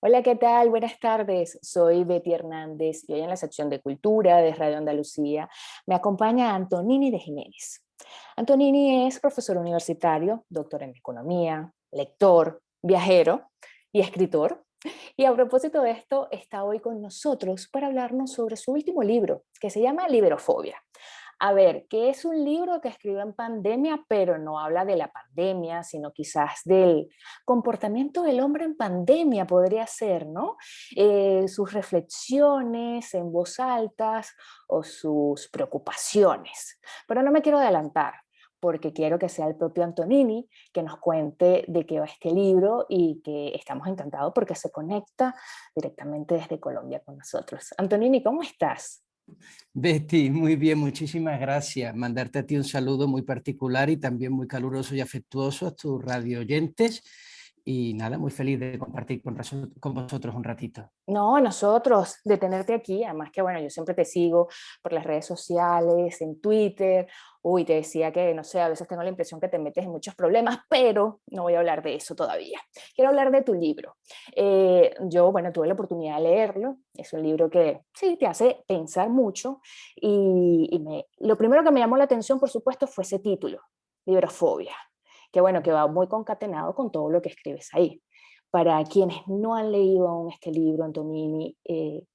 Hola, ¿qué tal? Buenas tardes. Soy Betty Hernández y hoy en la sección de Cultura de Radio Andalucía me acompaña Antonini de Jiménez. Antonini es profesor universitario, doctor en economía, lector, viajero y escritor. Y a propósito de esto, está hoy con nosotros para hablarnos sobre su último libro, que se llama Liberofobia. A ver, que es un libro que escribió en pandemia, pero no habla de la pandemia, sino quizás del comportamiento del hombre en pandemia, podría ser, ¿no? Sus reflexiones en voz alta o sus preocupaciones. Pero no me quiero adelantar, porque quiero que sea el propio Antonini que nos cuente de qué va este libro y que estamos encantados porque se conecta directamente desde Colombia con nosotros. Antonini, ¿cómo estás? Betty, muy bien, muchísimas gracias. Mandarte a ti un saludo muy particular y también muy caluroso y afectuoso a tus radio oyentes. Y nada, muy feliz de compartir con vosotros un ratito. No, nosotros, de tenerte aquí, además que bueno, yo siempre te sigo por las redes sociales, en Twitter, uy, te decía que, no sé, a veces tengo la impresión que te metes en muchos problemas, pero no voy a hablar de eso todavía. Quiero hablar de tu libro. Yo, bueno, tuve la oportunidad de leerlo, es un libro que sí, te hace pensar mucho lo primero que me llamó la atención, por supuesto, fue ese título, Liberofobia, que bueno, que va muy concatenado con todo lo que escribes ahí. Para quienes no han leído aún este libro, Antonini,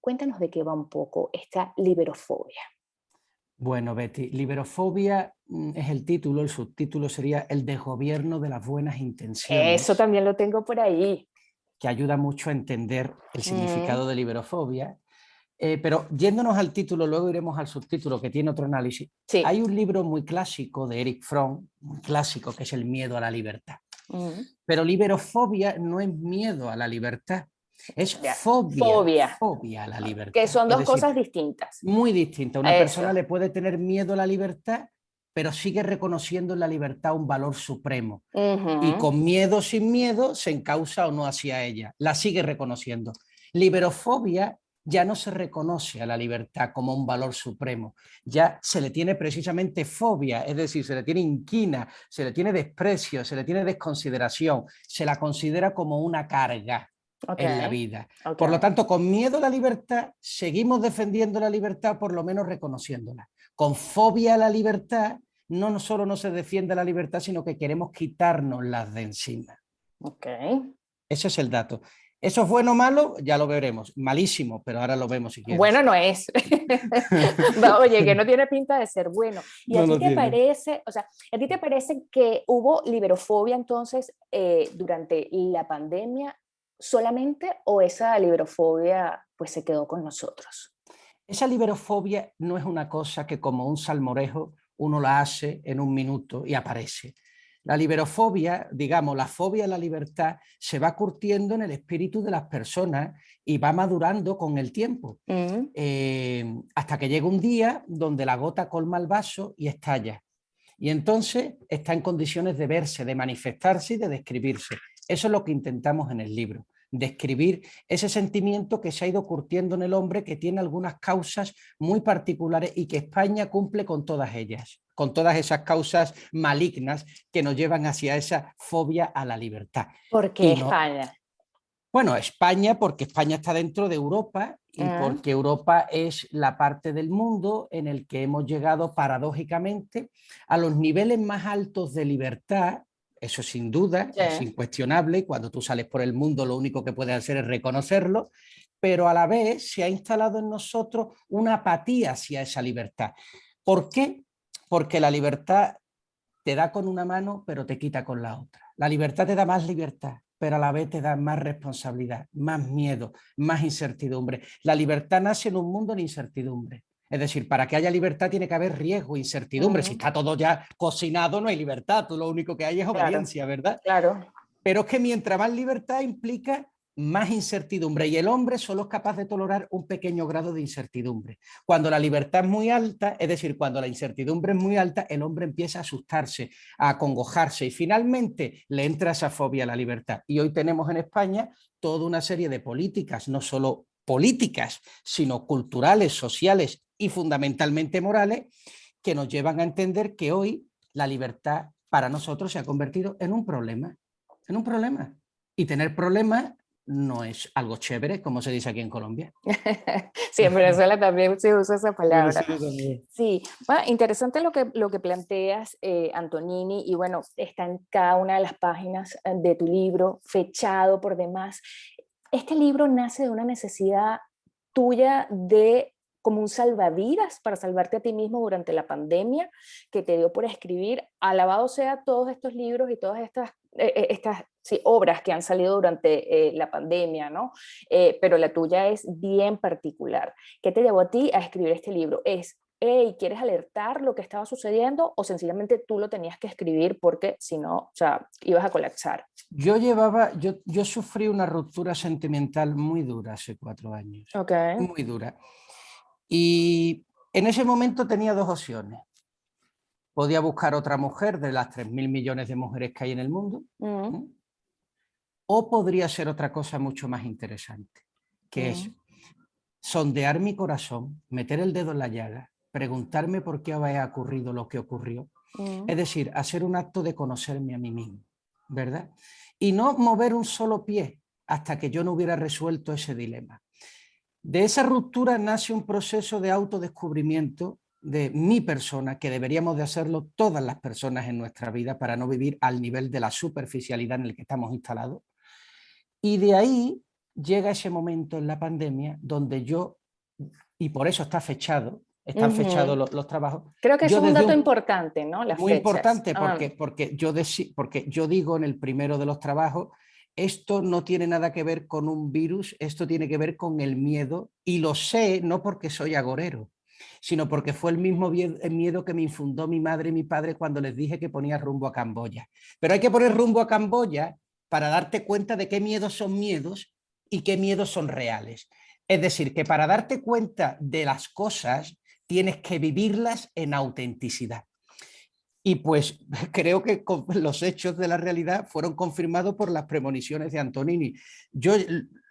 cuéntanos de qué va un poco esta liberofobia. Bueno, Betty, Liberofobia es el título, el subtítulo sería El desgobierno de las buenas Eso intenciones, también lo tengo por ahí. que ayuda mucho a entender el Mm, significado de liberofobia. Pero yéndonos al título, luego iremos al subtítulo que tiene otro análisis. sí. Hay un libro muy clásico de Erich Fromm, muy clásico, que es El miedo a la libertad. Mm, Pero liberofobia no es miedo a la libertad, es ya. fobia, Fobia, fobia a la que libertad. son Es dos decir, cosas distintas. muy distinta. Una Eso. persona le puede tener miedo a la libertad, pero sigue reconociendo en la libertad un valor supremo. Y Ujú. con miedo, sin miedo, se encausa o no hacia ella. La sigue reconociendo. Liberofobia ya no se reconoce a la libertad como un valor supremo. Ya se le tiene precisamente fobia, es decir, se le tiene inquina, se le tiene desprecio, se le tiene desconsideración, se la considera como una carga Ok, en la vida. ok. Por lo tanto, con miedo a la libertad, seguimos defendiendo la libertad, por lo menos reconociéndola. Con fobia a la libertad, no solo no se defiende la libertad, sino que queremos quitarnos las de encima. Ok. Ese es el dato. ¿Eso es bueno o malo? Ya lo veremos. Malísimo, pero ahora lo vemos si Bueno quieres. no es. Oye, que no tiene pinta de ser bueno. ¿Y a No ti lo te tiene. parece, o sea, a ti te parece que hubo liberofobia entonces durante la pandemia solamente o esa liberofobia pues se quedó con nosotros? Esa liberofobia no es una cosa que como un salmorejo uno la hace en un minuto y aparece. La liberofobia, digamos, la fobia a la libertad, se va curtiendo en el espíritu de las personas y va madurando con el tiempo, Mm, hasta que llega un día donde la gota colma el vaso y estalla. Y entonces está en condiciones de verse, de manifestarse y de describirse. Eso es lo que intentamos en el libro, describir ese sentimiento que se ha ido curtiendo en el hombre, que tiene algunas causas muy particulares y que España cumple con todas ellas, con todas esas causas malignas que nos llevan hacia esa fobia a la libertad. ¿por qué Y no, España? bueno, España, porque España está dentro de Europa y Mm, porque Europa es la parte del mundo en el que hemos llegado paradójicamente a los niveles más altos de libertad. Eso sin duda, es sí. incuestionable, y cuando tú sales por el mundo lo único que puedes hacer es reconocerlo, pero a la vez se ha instalado en nosotros una apatía hacia esa libertad. ¿Por qué? Porque la libertad te da con una mano, pero te quita con la otra. La libertad te da más libertad, pero a la vez te da más responsabilidad, más miedo, más incertidumbre. La libertad nace en un mundo de incertidumbre. Es decir, para que haya libertad tiene que haber riesgo, incertidumbre. Si Mm, está todo ya cocinado, no hay libertad. Tú lo único que hay es claro, obediencia, ¿verdad? claro. Pero es que mientras más libertad implica más incertidumbre y el hombre solo es capaz de tolerar un pequeño grado de incertidumbre. Cuando la libertad es muy alta, es decir, cuando la incertidumbre es muy alta, el hombre empieza a asustarse, a acongojarse y finalmente le entra esa fobia a la libertad. Y hoy tenemos en España toda una serie de políticas, no solo políticas, sino culturales, sociales y fundamentalmente morales, que nos llevan a entender que hoy la libertad para nosotros se ha convertido en un problema. Y tener problemas no es algo chévere, como se dice aquí en Colombia. Sí, en Venezuela también se usa esa palabra. Venezuela también. Sí, bueno, interesante lo que planteas, Antonini, y bueno, está en cada una de las páginas de tu libro, fechado por demás. Este libro nace de una necesidad tuya de como un salvavidas para salvarte a ti mismo durante la pandemia que te dio por escribir. Alabado sea todos estos libros y todas estas sí, obras que han salido durante la pandemia, ¿no? Pero la tuya es bien particular. ¿Qué te llevó a ti a escribir este libro? Hey, ¿quieres alertar lo que estaba sucediendo o sencillamente tú lo tenías que escribir porque si no, o sea, ibas a colapsar? Yo sufrí una ruptura sentimental muy dura hace 4 años, Ok. muy dura. Y en ese momento tenía dos opciones. Podía buscar otra mujer de las 3.000 millones de mujeres que hay en el mundo, Mm, o podría ser otra cosa mucho más interesante, que es mm, sondear mi corazón, meter el dedo en la llaga, preguntarme por qué había ocurrido lo que ocurrió. mm. Es decir, hacer un acto de conocerme a mí mismo, ¿verdad? Y no mover un solo pie hasta que yo no hubiera resuelto ese dilema. De esa ruptura nace un proceso de autodescubrimiento de mi persona, que deberíamos de hacerlo todas las personas en nuestra vida para no vivir al nivel de la superficialidad en el que estamos instalados. Y de ahí llega ese momento en la pandemia donde yo, y por eso están fechados Ujú. los trabajos, Creo que yo eso es un desde dato un importante, ¿no? Las muy fechas. importante porque yo digo en el primero de los trabajos, esto no tiene nada que ver con un virus, esto tiene que ver con el miedo, y lo sé no porque soy agorero, sino porque fue el mismo miedo que me infundó mi madre y mi padre cuando les dije que ponía rumbo a Camboya. Pero hay que poner rumbo a Camboya para darte cuenta de qué miedos son miedos y qué miedos son reales. Es decir, que para darte cuenta de las cosas tienes que vivirlas en autenticidad. Y pues creo que los hechos de la realidad fueron confirmados por las premoniciones de Antonini. Yo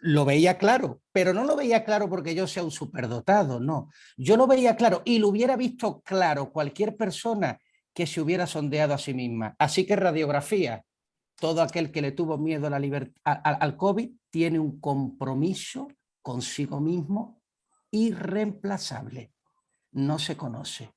lo veía claro, pero no lo veía claro porque yo sea un superdotado, no. Yo lo veía claro y lo hubiera visto claro cualquier persona que se hubiera sondeado a sí misma. Así que radiografía, todo aquel que le tuvo miedo a al COVID tiene un compromiso consigo mismo irreemplazable. No se conoce,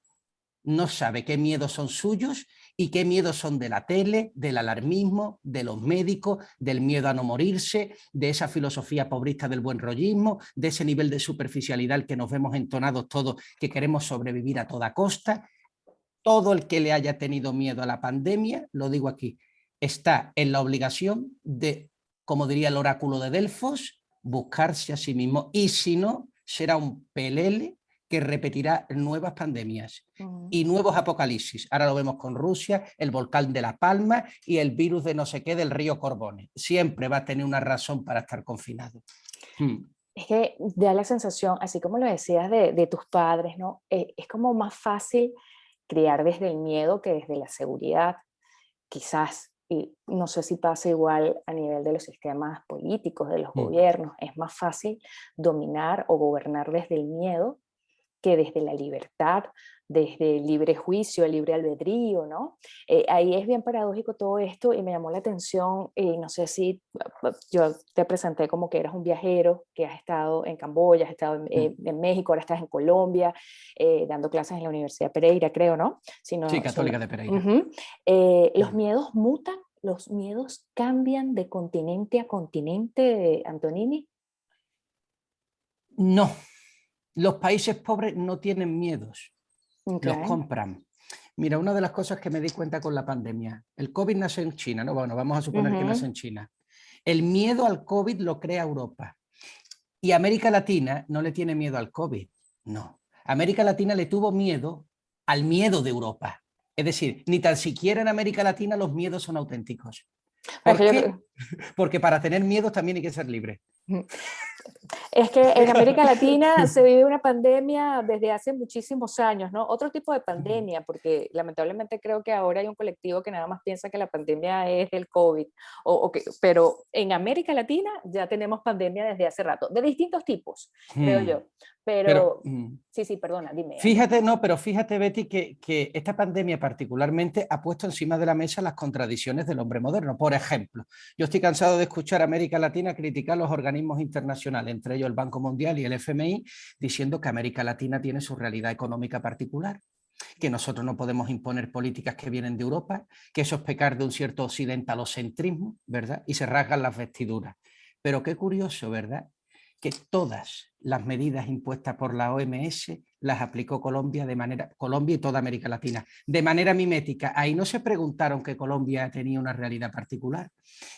no sabe qué miedos son suyos y qué miedos son de la tele, del alarmismo, de los médicos, del miedo a no morirse, de esa filosofía pobrista del buen rollismo, de ese nivel de superficialidad al que nos vemos entonados todos, que queremos sobrevivir a toda costa. Todo el que le haya tenido miedo a la pandemia, lo digo aquí, está en la obligación de, como diría el oráculo de Delfos, buscarse a sí mismo. Y si no, será un pelele que repetirá nuevas pandemias Mm. y nuevos apocalipsis. Ahora lo vemos con Rusia, el volcán de La Palma y el virus de no sé qué del río Corbones. Siempre va a tener una razón para estar confinado. Es que da la sensación, así como lo decías de tus padres, ¿no? Es como más fácil criar desde el miedo que desde la seguridad, quizás. Y no sé si pasa igual a nivel de los sistemas políticos, de los gobiernos. Es más fácil dominar o gobernar desde el miedo que desde la libertad, desde el libre juicio, el libre albedrío, ¿no? Ahí es bien paradójico todo esto y me llamó la atención, no sé si yo te presenté como que eras un viajero, que has estado en Camboya, has estado en México, ahora estás en Colombia, dando clases en la Universidad Pereira, creo, ¿no? Si Sí, no, si no. Católica de Pereira. Uh-huh. Los miedos mutan, los miedos cambian de continente a continente, Antonini. No, los países pobres no tienen miedos, los Okay. compran. Mira, una de las cosas que me di cuenta con la pandemia, el COVID nace en China, ¿no? Bueno, vamos a suponer que nace Uh-huh. en China. El miedo al COVID lo crea Europa. Y América Latina no le tiene miedo al COVID, no. América Latina le tuvo miedo al miedo de Europa. Es decir, ni tan siquiera en América Latina los miedos son auténticos. Es ¿Por que qué? Porque para tener miedo también hay que ser libre. Es que en América Latina se vive una pandemia desde hace muchísimos años, ¿no? Otro tipo de pandemia, porque lamentablemente creo que ahora hay un colectivo que nada más piensa que la pandemia es el COVID, pero en América Latina ya tenemos pandemia desde hace rato, de distintos tipos, creo yo. Pero Pero, sí, sí, perdona, dime, Antonio. fíjate, no, pero fíjate, Betty, que esta pandemia particularmente ha puesto encima de la mesa las contradicciones del hombre moderno. Por ejemplo, yo estoy cansado de escuchar a América Latina criticar los organismos internacionales, entre ellos el Banco Mundial y el FMI, diciendo que América Latina tiene su realidad económica particular, que nosotros no podemos imponer políticas que vienen de Europa, que eso es pecar de un cierto occidentalocentrismo, ¿verdad? Y se rasgan las vestiduras. Pero qué curioso, ¿verdad? Que todas las medidas impuestas por la OMS las aplicó Colombia Colombia y toda América Latina, de manera mimética. Ahí no se preguntaron que Colombia tenía una realidad particular,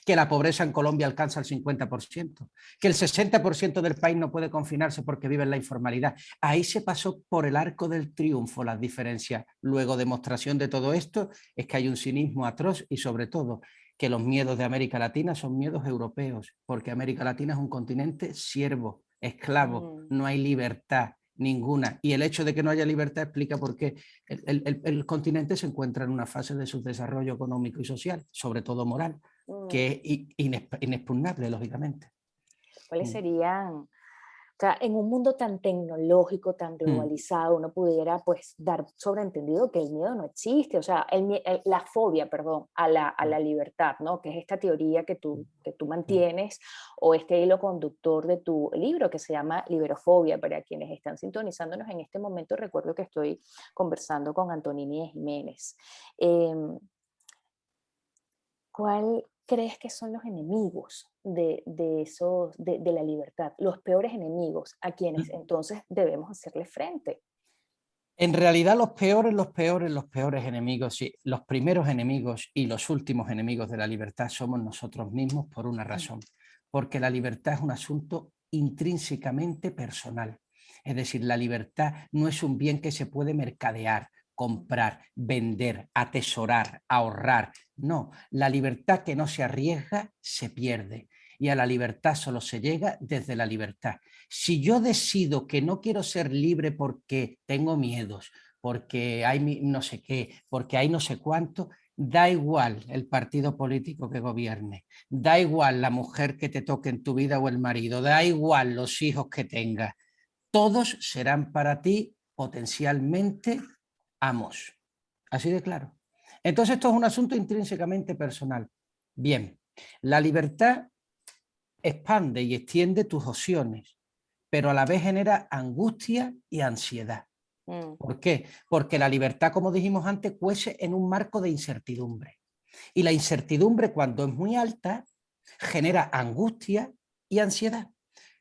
que la pobreza en Colombia alcanza el 50%, que el 60% del país no puede confinarse porque vive en la informalidad. Ahí se pasó por el arco del triunfo las diferencias. Luego, demostración de todo esto es que hay un cinismo atroz y, sobre todo, que los miedos de América Latina son miedos europeos, porque América Latina es un continente siervo, esclavo, no hay libertad ninguna. Y el hecho de que no haya libertad explica por qué el continente se encuentra en una fase de su desarrollo económico y social, sobre todo moral, que es inexpugnable, lógicamente. ¿Cuáles serían? O sea, en un mundo tan tecnológico, tan globalizado, uno pudiera pues dar sobreentendido que el miedo no existe, o sea, la fobia, perdón, a la libertad, ¿no? Que es esta teoría que tú mantienes, o este hilo conductor de tu libro que se llama Liberofobia. Para quienes están sintonizándonos en este momento, recuerdo que estoy conversando con Antonini de Jiménez. ¿Cuál crees que son los enemigos de la libertad, los peores enemigos a quienes entonces debemos hacerle frente? En realidad los peores enemigos, sí, los primeros enemigos y los últimos enemigos de la libertad somos nosotros mismos por una razón, porque la libertad es un asunto intrínsecamente personal. Es decir, la libertad no es un bien que se puede mercadear, comprar, vender, atesorar, ahorrar. No, la libertad que no se arriesga se pierde. Y a la libertad solo se llega desde la libertad. Si yo decido que no quiero ser libre porque tengo miedos, porque hay no sé qué, porque hay no sé cuánto, da igual el partido político que gobierne, da igual la mujer que te toque en tu vida o el marido, da igual los hijos que tengas, todos serán para ti potencialmente amos. Así de claro. Entonces esto es un asunto intrínsecamente personal. Bien, la libertad expande y extiende tus opciones, pero a la vez genera angustia y ansiedad. ¿Por qué? Porque la libertad, como dijimos antes, cuece en un marco de incertidumbre. Y la incertidumbre, cuando es muy alta, genera angustia y ansiedad.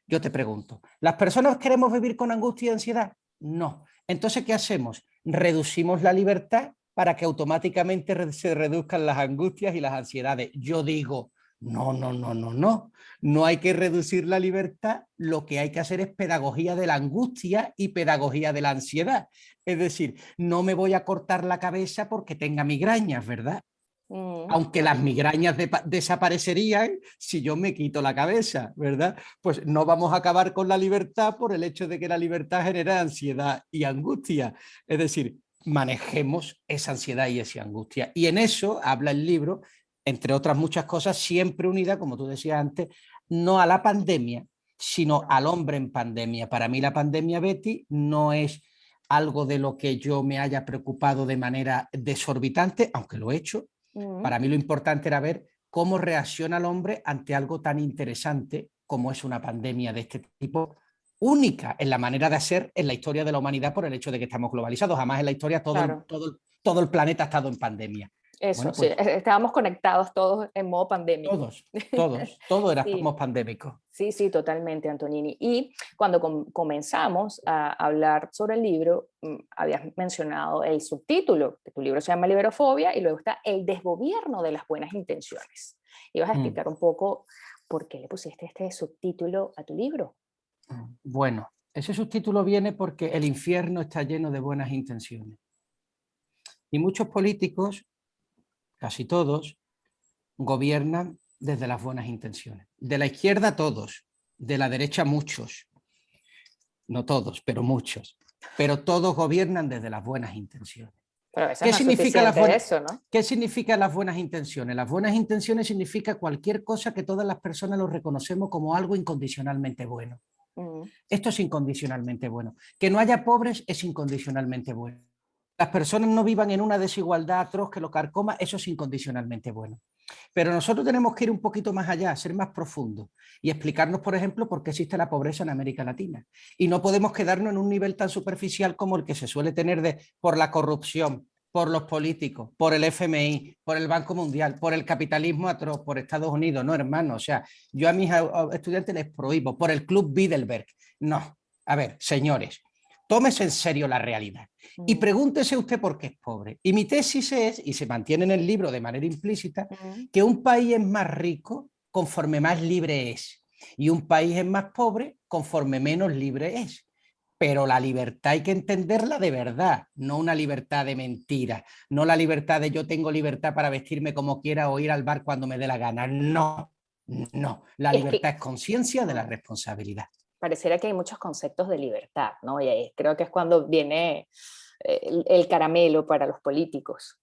Yo te pregunto, ¿las personas queremos vivir con angustia y ansiedad? No. Entonces, ¿qué hacemos? Reducimos la libertad para que automáticamente se reduzcan las angustias y las ansiedades. Yo digo, no, no, no, no, no. No hay que reducir la libertad, lo que hay que hacer es pedagogía de la angustia y pedagogía de la ansiedad. Es decir, no me voy a cortar la cabeza porque tenga migrañas, ¿verdad? Aunque las migrañas desaparecerían si yo me quito la cabeza, ¿verdad? Pues no vamos a acabar con la libertad por el hecho de que la libertad genera ansiedad y angustia. Es decir, manejemos esa ansiedad y esa angustia. Y en eso habla el libro, entre otras muchas cosas, siempre unida, como tú decías antes, no a la pandemia, sino al hombre en pandemia. Para mí la pandemia, Betty, no es algo de lo que yo me haya preocupado de manera desorbitante, aunque lo he hecho. Para mí lo importante era ver cómo reacciona el hombre ante algo tan interesante como es una pandemia de este tipo, única en la manera de hacer en la historia de la humanidad por el hecho de que estamos globalizados. Jamás en la historia todo el planeta ha estado en pandemia. Eso, Bueno, pues, sí, estábamos conectados todos en modo pandémico. todo era Sí. pandémico. Sí, sí, totalmente, Antonini. Y cuando comenzamos a hablar sobre el libro, habías mencionado el subtítulo, que tu libro se llama Liberofobia, y luego está El desgobierno de las buenas intenciones. Y vas a explicar un poco por qué le pusiste este subtítulo a tu libro. Bueno, ese subtítulo viene porque el infierno está lleno de buenas intenciones. Y muchos políticos, casi todos, gobiernan desde las buenas intenciones. De la izquierda todos, de la derecha muchos, no todos, pero muchos, pero todos gobiernan desde las buenas intenciones. Pero a veces no es suficiente eso, ¿no? ¿Qué significa las buenas intenciones? Las buenas intenciones significa cualquier cosa que todas las personas lo reconocemos como algo incondicionalmente bueno. Esto es incondicionalmente bueno. Que no haya pobres es incondicionalmente bueno. Las personas no vivan en una desigualdad atroz que lo carcoma, eso es incondicionalmente bueno. Pero nosotros tenemos que ir un poquito más allá, ser más profundos y explicarnos, por ejemplo, por qué existe la pobreza en América Latina. Y no podemos quedarnos en un nivel tan superficial como el que se suele tener por la corrupción, por los políticos, por el FMI, por el Banco Mundial, por el capitalismo atroz, por Estados Unidos. No, hermano, o sea, yo a mis estudiantes les prohíbo, por el Club Bilderberg. No, a ver, señores, tómese en serio la realidad y pregúntese usted por qué es pobre. Y mi tesis es, y se mantiene en el libro de manera implícita, que un país es más rico conforme más libre es y un país es más pobre conforme menos libre es. Pero la libertad hay que entenderla de verdad, no una libertad de mentira, no la libertad de yo tengo libertad para vestirme como quiera o ir al bar cuando me dé la gana. No, no. La Es libertad que es conciencia de la responsabilidad. pareciera que hay muchos conceptos de libertad, ¿no? Y ahí creo que es cuando viene el caramelo para los políticos.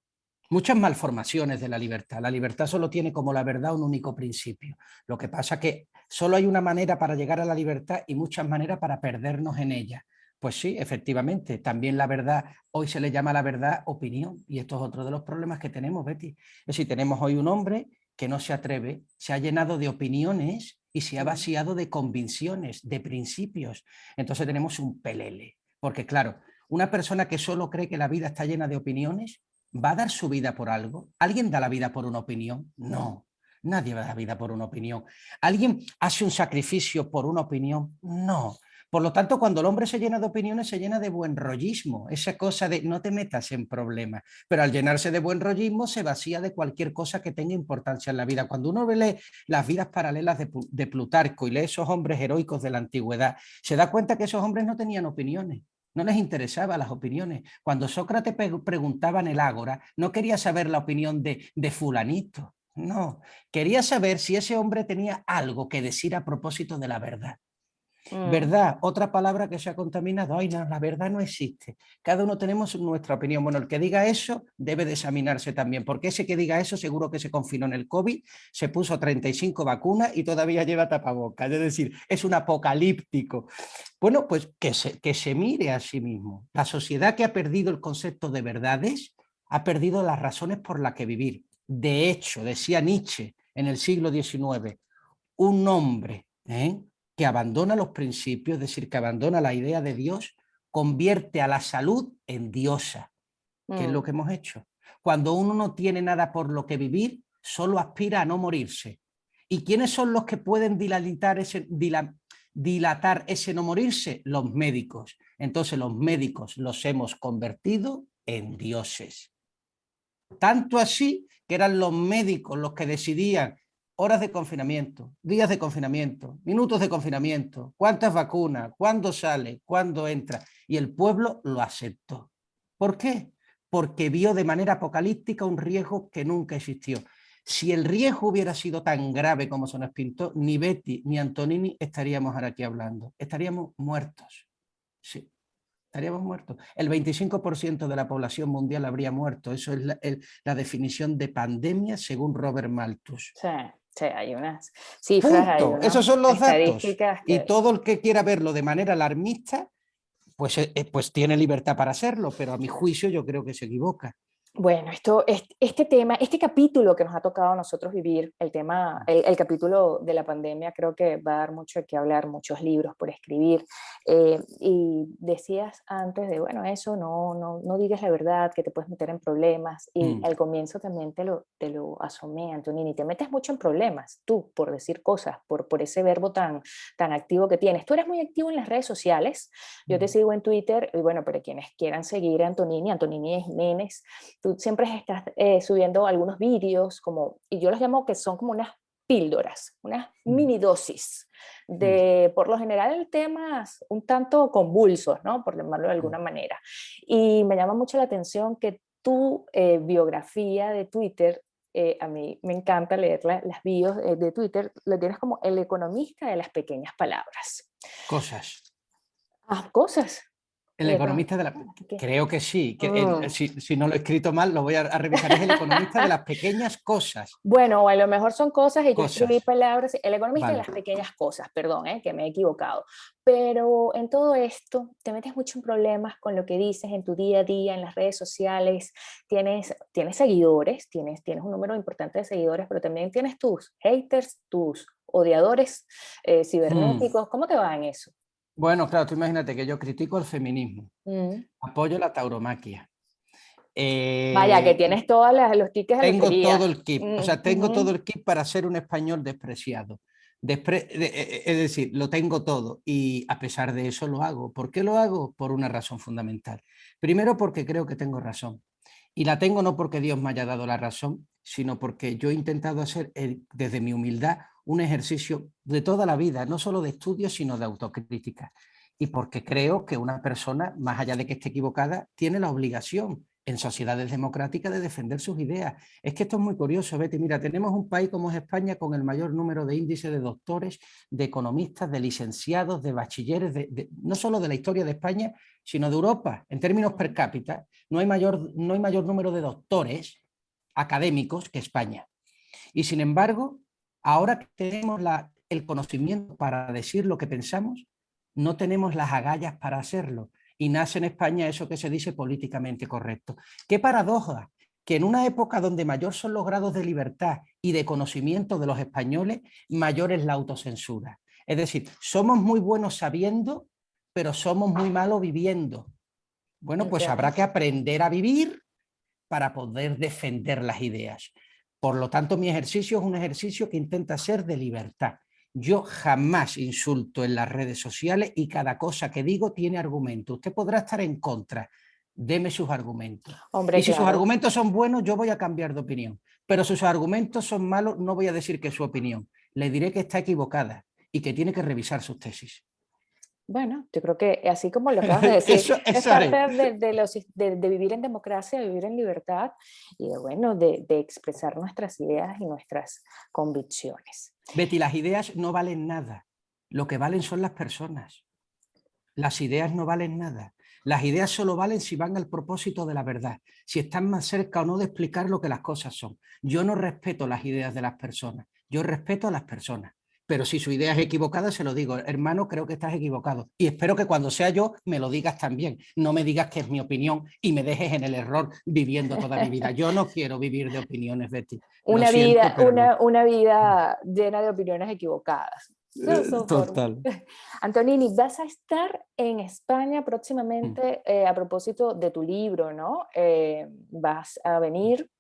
Muchas malformaciones de la libertad. La libertad solo tiene como la verdad un único principio. Lo que pasa es que solo hay una manera para llegar a la libertad y muchas maneras para perdernos en ella. Pues sí, efectivamente, también la verdad, hoy se le llama la verdad opinión, y esto es otro de los problemas que tenemos, Betty. Es decir, tenemos hoy un hombre que no se atreve, se ha llenado de opiniones y se ha vaciado de convicciones, de principios. Entonces tenemos un pelele, porque claro, una persona que solo cree que la vida está llena de opiniones, ¿va a dar su vida por algo? ¿Alguien da la vida por una opinión? No, nadie da la vida por una opinión. ¿Alguien hace un sacrificio por una opinión? No. Por lo tanto, cuando el hombre se llena de opiniones, se llena de buen rollismo, esa cosa de no te metas en problemas, pero al llenarse de buen rollismo se vacía de cualquier cosa que tenga importancia en la vida. Cuando uno lee las vidas paralelas de Plutarco y lee esos hombres heroicos de la antigüedad, se da cuenta que esos hombres no tenían opiniones. No les interesaban las opiniones. Cuando Sócrates preguntaba en el Ágora, no quería saber la opinión de fulanito, no. Quería saber si ese hombre tenía algo que decir a propósito de la verdad. Verdad, otra palabra que se ha contaminado. Ay, no, la verdad no existe. Cada uno tenemos nuestra opinión. Bueno, el que diga eso debe de examinarse también, porque ese que diga eso seguro que se confinó en el COVID, se puso 35 vacunas y todavía lleva tapabocas. Es decir, es un apocalíptico. Bueno, pues que se mire a sí mismo. La sociedad que ha perdido el concepto de verdades ha perdido las razones por las que vivir. De hecho, decía Nietzsche en el siglo XIX, un hombre que abandona los principios, es decir, que abandona la idea de Dios, convierte a la salud en diosa, que es lo que hemos hecho. Cuando uno no tiene nada por lo que vivir, solo aspira a no morirse. ¿Y quiénes son los que pueden dilatar ese no morirse? Los médicos. Entonces los médicos los hemos convertido en dioses. Tanto así que eran los médicos los que decidían horas de confinamiento, días de confinamiento, minutos de confinamiento, cuántas vacunas, cuándo sale, cuándo entra. Y el pueblo lo aceptó. ¿Por qué? Porque vio de manera apocalíptica un riesgo que nunca existió. Si el riesgo hubiera sido tan grave como se nos pintó, ni Betty ni Antonini estaríamos ahora aquí hablando. Estaríamos muertos. Sí. Estaríamos muertos. El 25% de la población mundial habría muerto. Eso es la definición de pandemia según Robert Malthus. Sí, sí, hay unas cifras, hay Punto. unas Esos son los datos. estadísticas Y que... todo el que quiera verlo de manera alarmista, pues tiene libertad para hacerlo, pero a mi juicio yo creo que se equivoca. Bueno, este tema, este capítulo que nos ha tocado a nosotros vivir, el capítulo de la pandemia, creo que va a dar mucho de qué hablar, muchos libros por escribir. Y decías antes de, bueno, eso, no digas la verdad, que te puedes meter en problemas. Y al comienzo también te lo asomé, Antonini, te metes mucho en problemas, tú, por decir cosas, por ese verbo tan activo que tienes. Tú eres muy activo en las redes sociales, yo te sigo en Twitter, y bueno, para quienes quieran seguir a Antonini Jiménez, tú siempre estás subiendo algunos vídeos, y yo los llamo que son como unas píldoras, unas mini dosis de, por lo general, temas un tanto convulsos, ¿no? Por llamarlo de alguna manera. Y me llama mucho la atención que tu biografía de Twitter, a mí me encanta leer las bios de Twitter, lo tienes como el economista de las pequeñas palabras. Cosas. Cosas. El economista de la... ¿Qué? Creo que sí, que si no lo he escrito mal, lo voy a revisar. Es el economista de las pequeñas cosas. Bueno, a lo mejor son cosas y yo escribí Cosas. palabras, el economista de Vale. las pequeñas cosas, perdón, que me he equivocado. Pero en todo esto te metes mucho en problemas con lo que dices en tu día a día, en las redes sociales, tienes seguidores, tienes un número importante de seguidores, pero también tienes tus haters, tus odiadores cibernéticos. ¿Cómo te va en eso? Bueno, claro, tú imagínate que yo critico el feminismo, Mm. apoyo la tauromaquia. Vaya, que tienes todos los tickets de Tengo todo lotería. el kit, o sea, tengo todo el kit para ser un español despreciado. Es decir, lo tengo todo y a pesar de eso lo hago. ¿Por qué lo hago? Por una razón fundamental. Primero porque creo que tengo razón. Y la tengo no porque Dios me haya dado la razón, sino porque yo he intentado hacer desde mi humildad un ejercicio de toda la vida, no solo de estudio, sino de autocrítica. Y porque creo que una persona, más allá de que esté equivocada, tiene la obligación en sociedades democráticas de defender sus ideas. Es que esto es muy curioso, Betty. Mira, tenemos un país como es España con el mayor número de índices de doctores, de economistas, de licenciados, de bachilleres, no solo de la historia de España, sino de Europa. En términos per cápita, no hay mayor número de doctores académicos que España. Y sin embargo, ahora que tenemos el conocimiento para decir lo que pensamos, no tenemos las agallas para hacerlo. Y nace en España eso que se dice políticamente correcto. Qué paradoja que en una época donde mayor son los grados de libertad y de conocimiento de los españoles, mayor es la autocensura. Es decir, somos muy buenos sabiendo, pero somos muy malos viviendo. Bueno, pues habrá que aprender a vivir para poder defender las ideas. Por lo tanto, mi ejercicio es un ejercicio que intenta ser de libertad. Yo jamás insulto en las redes sociales y cada cosa que digo tiene argumento. Usted podrá estar en contra, deme sus argumentos. Hombre, Y si sus claro. argumentos son buenos, yo voy a cambiar de opinión. Pero si sus argumentos son malos, no voy a decir que es su opinión. Le diré que está equivocada y que tiene que revisar sus tesis. Bueno, yo creo que así como lo acabas de decir, es eso parte haré. de vivir en democracia, de vivir en libertad y bueno, de expresar nuestras ideas y nuestras convicciones. Betty, las ideas no valen nada. Lo que valen son las personas. Las ideas no valen nada. Las ideas solo valen si van al propósito de la verdad, si están más cerca o no de explicar lo que las cosas son. Yo no respeto las ideas de las personas, yo respeto a las personas. Pero si su idea es equivocada, se lo digo, hermano, creo que estás equivocado. Y espero que cuando sea yo, me lo digas también. No me digas que es mi opinión y me dejes en el error viviendo toda mi vida. Yo no quiero vivir de opiniones, Betty. Lo Una siento, vida, pero no. una vida llena de opiniones equivocadas. No soporto. Total. Antonini, vas a estar en España próximamente a propósito de tu libro, ¿no? Vas a venir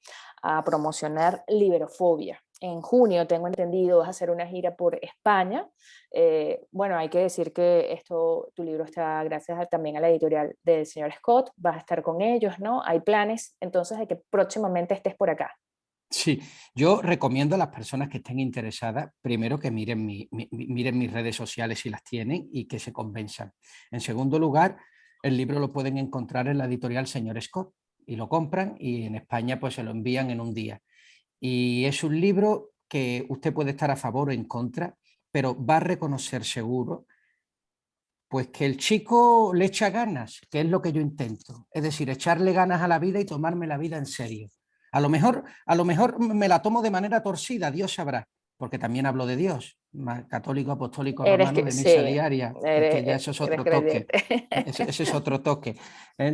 a promocionar Liberofobia. En junio, tengo entendido, vas a hacer una gira por España. Bueno, hay que decir que tu libro está gracias también a la editorial del señor Scott. Vas a estar con ellos, ¿no? Hay planes entonces de que próximamente estés por acá. Sí, yo recomiendo a las personas que estén interesadas, primero que miren mis redes sociales si las tienen y que se convenzan. En segundo lugar, el libro lo pueden encontrar en la editorial Señor Scott y lo compran y en España pues se lo envían en un día. Y es un libro que usted puede estar a favor o en contra, pero va a reconocer seguro pues que el chico le echa ganas, que es lo que yo intento. Es decir, echarle ganas a la vida y tomarme la vida en serio. A lo mejor me la tomo de manera torcida, Dios sabrá, porque también hablo de Dios, católico, apostólico, romano, de misa Sí, diaria. Es que ya eso es eres otro toque. creyente. Ese es otro toque,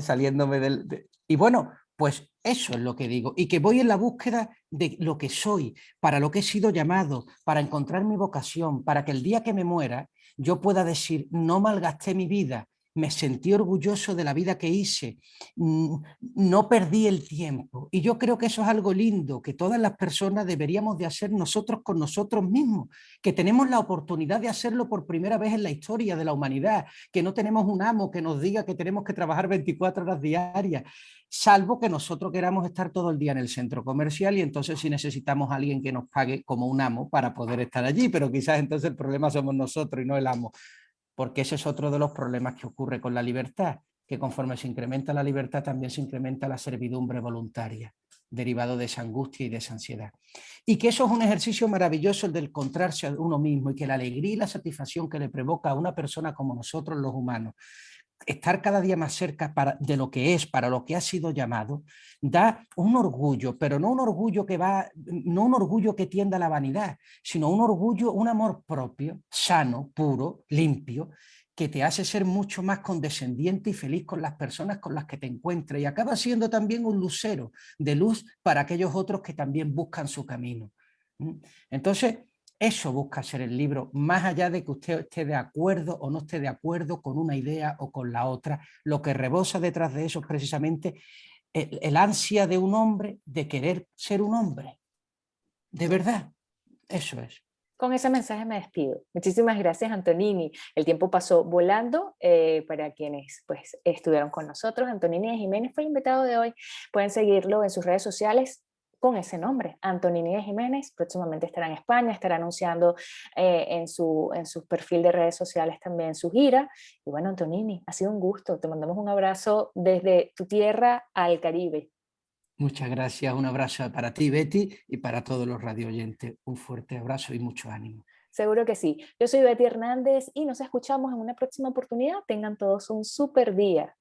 saliéndome del... Y bueno, pues eso es lo que digo, y que voy en la búsqueda de lo que soy, para lo que he sido llamado, para encontrar mi vocación, para que el día que me muera yo pueda decir, no malgasté mi vida, me sentí orgulloso de la vida que hice, no perdí el tiempo. Y yo creo que eso es algo lindo, que todas las personas deberíamos de hacer nosotros con nosotros mismos, que tenemos la oportunidad de hacerlo por primera vez en la historia de la humanidad, que no tenemos un amo que nos diga que tenemos que trabajar 24 horas diarias, salvo que nosotros queramos estar todo el día en el centro comercial y entonces sí necesitamos a alguien que nos pague como un amo para poder estar allí, pero quizás entonces el problema somos nosotros y no el amo, porque ese es otro de los problemas que ocurre con la libertad, que conforme se incrementa la libertad también se incrementa la servidumbre voluntaria, derivado de esa angustia y de esa ansiedad. Y que eso es un ejercicio maravilloso el de encontrarse a uno mismo y que la alegría y la satisfacción que le provoca a una persona como nosotros los humanos, estar cada día más cerca de lo que es, para lo que ha sido llamado, da un orgullo, pero no un orgullo no un orgullo que tienda a la vanidad, sino un orgullo, un amor propio, sano, puro, limpio, que te hace ser mucho más condescendiente y feliz con las personas con las que te encuentres, y acaba siendo también un lucero de luz para aquellos otros que también buscan su camino. Entonces, eso busca ser el libro, más allá de que usted esté de acuerdo o no esté de acuerdo con una idea o con la otra. Lo que rebosa detrás de eso es precisamente el ansia de un hombre de querer ser un hombre. De verdad, eso es. Con ese mensaje me despido. Muchísimas gracias, Antonini. El tiempo pasó volando para quienes pues, estuvieron con nosotros. Antonini de Jiménez fue el invitado de hoy. Pueden seguirlo en sus redes sociales con ese nombre, Antonini de Jiménez. Próximamente estará en España, estará anunciando en su perfil de redes sociales también su gira. Y bueno, Antonini, ha sido un gusto. Te mandamos un abrazo desde tu tierra al Caribe. Muchas gracias, un abrazo para ti, Betty, y para todos los radio oyentes. Un fuerte abrazo y mucho ánimo. Seguro que sí. Yo soy Betty Hernández y nos escuchamos en una próxima oportunidad. Tengan todos un súper día.